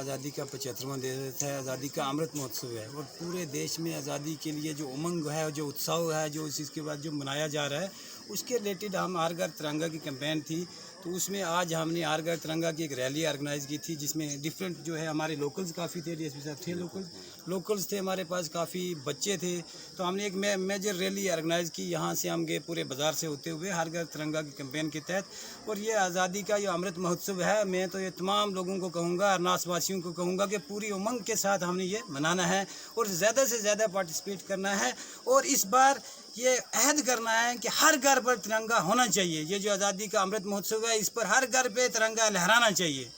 आज़ादी का 75वां दिवस है, आज़ादी का अमृत महोत्सव है और पूरे देश में आज़ादी के लिए जो उमंग है, जो उत्सव है, जो इसके बाद जो मनाया जा रहा है, उसके रिलेटेड हम हर घर तिरंगा की कैंपेन थी। तो उसमें आज हमने हर घर तिरंगा की एक रैली ऑर्गेनाइज़ की थी, जिसमें डिफरेंट जो है हमारे लोकल्स काफ़ी थे, डीएसपी साहब थे, लोकल्स थे, हमारे पास काफ़ी बच्चे थे। तो हमने एक मेजर रैली ऑर्गेनाइज़ की। यहाँ से हम गए पूरे बाज़ार से होते हुए हर घर तिरंगा की कैंपेन के तहत। और ये आज़ादी का जो अमृत महोत्सव है, मैं तो ये तमाम लोगों को कहूँगा, अरनास वासियों को कहूँगा कि पूरी उमंग के साथ हमने ये मनाना है और ज़्यादा से ज़्यादा पार्टिसिपेट करना है। और इस बार ये अहद करना है कि हर घर पर तिरंगा होना चाहिए। ये जो आज़ादी का अमृत महोत्सव है, इस पर हर घर पे तिरंगा लहराना चाहिए।